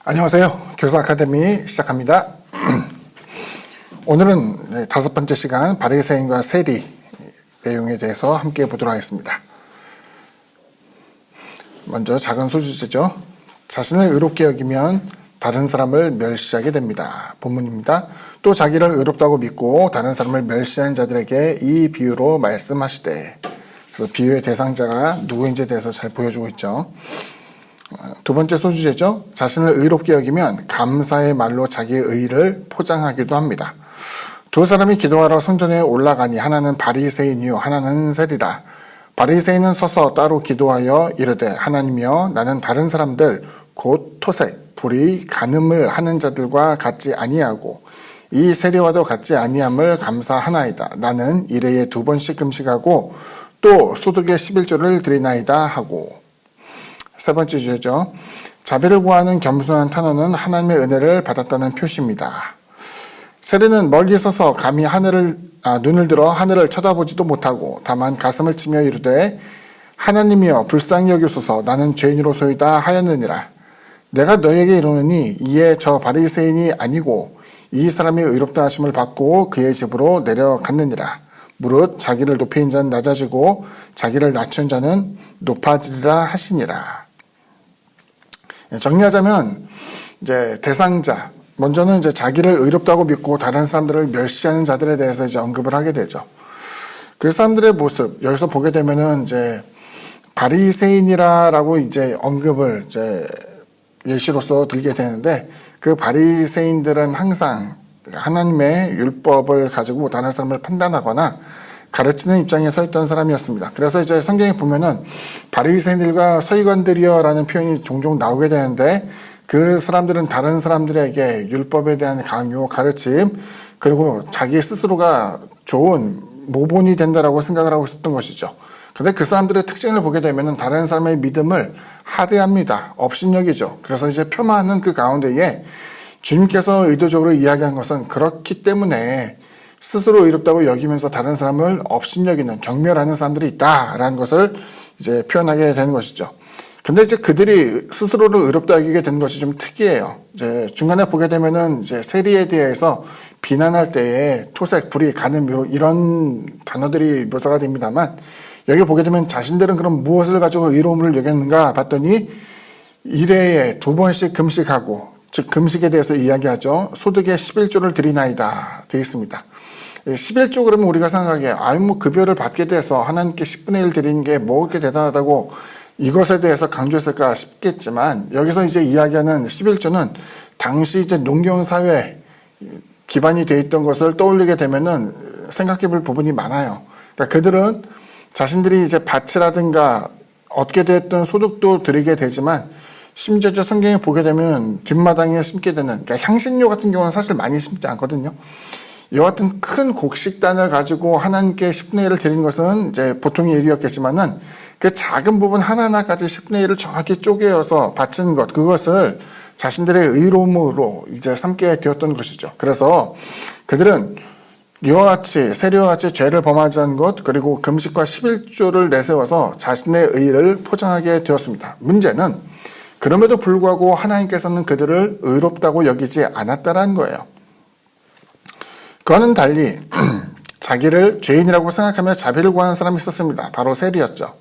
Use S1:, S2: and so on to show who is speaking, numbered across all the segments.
S1: 안녕하세요. 교사 아카데미 시작합니다. 오늘은 5번째 시간 바리새인과 세리 내용에 대해서 함께 보도록 하겠습니다. 먼저 작은 소주제죠. 자신을 의롭게 여기면 다른 사람을 멸시하게 됩니다. 본문입니다. 또 자기를 의롭다고 믿고 다른 사람을 멸시한 자들에게 이 비유로 말씀하시되, 그래서 비유의 대상자가 누구인지에 대해서 잘 보여주고 있죠. 두 번째 소주제죠. 자신을 의롭게 여기면 감사의 말로 자기의 의를 포장하기도 합니다. 두 사람이 기도하러 성전에 올라가니 하나는 바리새인이요 하나는 세리라. 바리새인은 서서 따로 기도하여 이르되, 하나님이여, 나는 다른 사람들 곧 토색, 불의, 간음을 하는 자들과 같지 아니하고 이 세리와도 같지 아니함을 감사하나이다. 나는 일회에 2번씩 금식하고 또 소득의 11조를 드리나이다 하고. 세 번째 주제죠. 자비를 구하는 겸손한 탄원은 하나님의 은혜를 받았다는 표시입니다. 세리는 멀리 서서 감히 눈을 들어 하늘을 쳐다보지도 못하고 다만 가슴을 치며 이르되, 하나님이여 불쌍히 여기소서, 나는 죄인으로소이다 하였느니라. 내가 너에게 이르노니 이에 저 바리새인이 아니고 이 사람이 의롭다 하심을 받고 그의 집으로 내려갔느니라. 무릇 자기를 높인 자는 낮아지고 자기를 낮춘 자는 높아지리라 하시니라. 정리하자면 이제 대상자, 먼저는 이제 자기를 의롭다고 믿고 다른 사람들을 멸시하는 자들에 대해서 이제 언급을 하게 되죠. 그 사람들의 모습, 여기서 보게 되면은 이제 바리새인이라고 이제 언급을 이제 예시로서 들게 되는데, 그 바리새인들은 항상 하나님의 율법을 가지고 다른 사람을 판단하거나 가르치는 입장에 서 있던 사람이었습니다. 그래서 이제 성경에 보면은 바리새인들과 서기관들이여라는 표현이 종종 나오게 되는데, 그 사람들은 다른 사람들에게 율법에 대한 강요, 가르침, 그리고 자기 스스로가 좋은 모본이 된다라고 생각을 하고 있었던 것이죠. 근데 그 사람들의 특징을 보게 되면은 다른 사람의 믿음을 하대합니다. 업신여기죠. 그래서 이제 폄하하는 그 가운데에 주님께서 의도적으로 이야기한 것은, 그렇기 때문에 스스로 의롭다고 여기면서 다른 사람을 업신여기는, 경멸하는 사람들이 있다라는 것을 이제 표현하게 되는 것이죠. 근데 이제 그들이 스스로를 의롭다 여기게 된 것이 좀 특이해요. 이제 중간에 보게 되면은 이제 세리에 대해서 비난할 때에 토색, 불의, 간음 이런 단어들이 묘사가 됩니다만, 여기 보게 되면 자신들은 그럼 무엇을 가지고 의로움을 여겼는가 봤더니 일회에 2번씩 금식하고, 즉 금식에 대해서 이야기하죠. 소득의 11조를 드리나이다 되어 있습니다. 11조 그러면 우리가 생각하기에 급여를 받게 돼서 하나님께 10분의 1 드리는 게 뭐 그렇게 대단하다고 이것에 대해서 강조했을까 싶겠지만, 여기서 이제 이야기하는 11조는 당시 이제 농경사회 기반이 되어 있던 것을 떠올리게 되면은 생각해 볼 부분이 많아요. 그러니까 그들은 자신들이 이제 밭이라든가 얻게 됐던 소득도 드리게 되지만, 심지어 성경에 보게 되면 뒷마당에 심게 되는, 그러니까 향신료 같은 경우는 사실 많이 심지 않거든요. 이와 같은 큰 곡식단을 가지고 하나님께 10분의 1을 드리는 것은 이제 보통의 일이었겠지만은, 그 작은 부분 하나하나까지 10분의 1을 정확히 쪼개어서 바치는 것, 그것을 자신들의 의로움으로 이제 삼게 되었던 것이죠. 그래서 그들은 이와 같이 세리와 같이 죄를 범하지 않은 것, 그리고 금식과 11조를 내세워서 자신의 의를 포장하게 되었습니다. 문제는 그럼에도 불구하고 하나님께서는 그들을 의롭다고 여기지 않았다라는 거예요. 그와는 달리 자기를 죄인이라고 생각하며 자비를 구하는 사람이 있었습니다. 바로 세리였죠.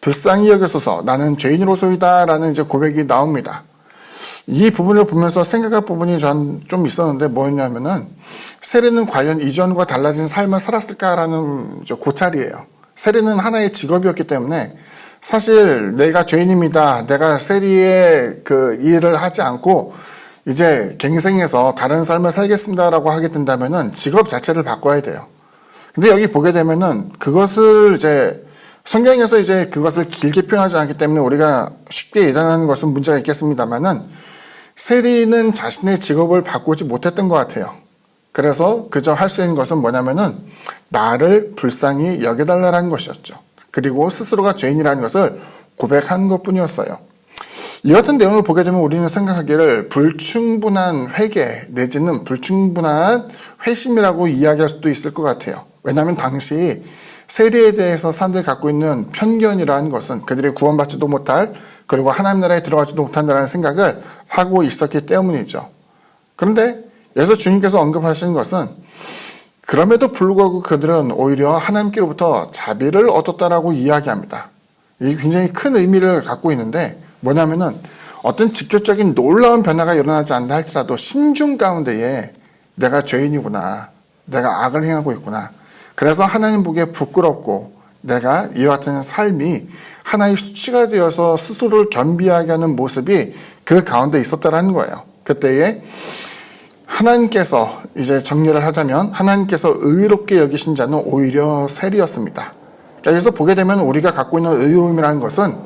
S1: 불쌍히 여기소서, 나는 죄인으로소이다 라는 이제 고백이 나옵니다. 이 부분을 보면서 생각할 부분이 전 좀 있었는데, 뭐였냐면은 세리는 과연 이전과 달라진 삶을 살았을까라는 고찰이에요. 세리는 하나의 직업이었기 때문에 사실 내가 죄인입니다, 내가 세리의 그 일을 하지 않고 이제 갱생해서 다른 삶을 살겠습니다라고 하게 된다면은 직업 자체를 바꿔야 돼요. 근데 여기 보게 되면은 그것을 이제 성경에서 이제 그것을 길게 표현하지 않기 때문에 우리가 쉽게 예단하는 것은 문제가 있겠습니다만은, 세리는 자신의 직업을 바꾸지 못했던 것 같아요. 그래서 그저 할 수 있는 것은 뭐냐면은 나를 불쌍히 여겨달라는 것이었죠. 그리고 스스로가 죄인이라는 것을 고백한 것뿐이었어요. 이 같은 내용을 보게 되면 우리는 생각하기를 불충분한 회개 내지는 불충분한 회심이라고 이야기할 수도 있을 것 같아요. 왜냐하면 당시 세리에 대해서 사람들이 갖고 있는 편견이라는 것은 그들이 구원받지도 못할, 그리고 하나님 나라에 들어가지도 못한다는 생각을 하고 있었기 때문이죠. 그런데 여기서 주님께서 언급하시는 것은 그럼에도 불구하고 그들은 오히려 하나님께로부터 자비를 얻었다라고 이야기합니다. 이게 굉장히 큰 의미를 갖고 있는데 뭐냐면은 어떤 직접적인 놀라운 변화가 일어나지 않는다 할지라도 심중 가운데에 내가 죄인이구나, 내가 악을 행하고 있구나, 그래서 하나님 보기에 부끄럽고 내가 이와 같은 삶이 하나의 수치가 되어서 스스로를 겸비하게 하는 모습이 그 가운데 있었다라는 거예요. 그때에 하나님께서 이제 정리를 하자면 하나님께서 의롭게 여기신 자는 오히려 세리였습니다. 여기서 보게 되면 우리가 갖고 있는 의로움이라는 것은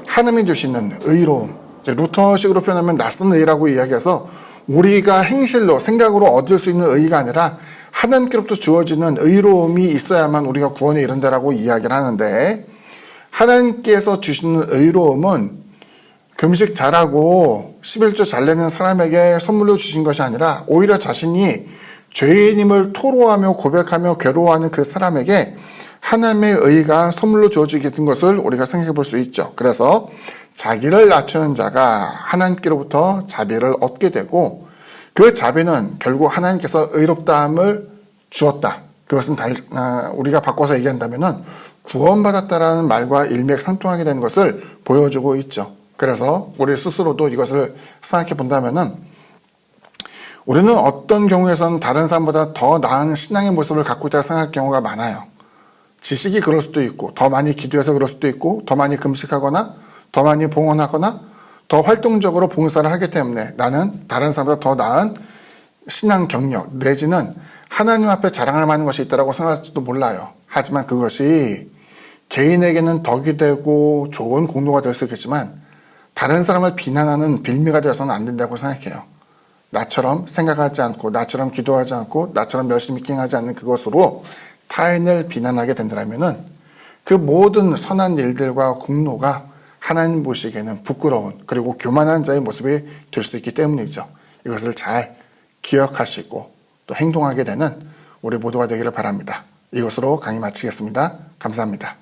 S1: 하나님이 주시는 의로움, 루터식으로 표현하면 낯선 의라고 이야기해서 우리가 행실로 생각으로 얻을 수 있는 의가 아니라 하나님께로부터 주어지는 의로움이 있어야만 우리가 구원에 이른다라고 이야기를 하는데, 하나님께서 주시는 의로움은 금식 잘하고 11조 잘 내는 사람에게 선물로 주신 것이 아니라 오히려 자신이 죄인임을 토로하며 고백하며 괴로워하는 그 사람에게 하나님의 의가 선물로 주어지게 된 것을 우리가 생각해 볼 수 있죠. 그래서 자기를 낮추는 자가 하나님께로부터 자비를 얻게 되고, 그 자비는 결국 하나님께서 의롭다함을 주었다. 그것은 우리가 바꿔서 얘기한다면은 구원받았다라는 말과 일맥상통하게 되는 것을 보여주고 있죠. 그래서 우리 스스로도 이것을 생각해 본다면은 우리는 어떤 경우에서는 다른 사람보다 더 나은 신앙의 모습을 갖고 있다고 생각할 경우가 많아요. 지식이 그럴 수도 있고, 더 많이 기도해서 그럴 수도 있고, 더 많이 금식하거나, 더 많이 봉헌하거나, 더 활동적으로 봉사를 하기 때문에 나는 다른 사람보다 더 나은 신앙 경력 내지는 하나님 앞에 자랑할 만한 것이 있다고 생각할지도 몰라요. 하지만 그것이 개인에게는 덕이 되고 좋은 공로가 될 수 있겠지만 다른 사람을 비난하는 빌미가 되어서는 안 된다고 생각해요. 나처럼 생각하지 않고, 나처럼 기도하지 않고, 나처럼 열심히 낑하지 않는 그것으로 타인을 비난하게 된다면은 그 모든 선한 일들과 공로가 하나님 보시기에는 부끄러운, 그리고 교만한 자의 모습이 될 수 있기 때문이죠. 이것을 잘 기억하시고 또 행동하게 되는 우리 모두가 되기를 바랍니다. 이것으로 강의 마치겠습니다. 감사합니다.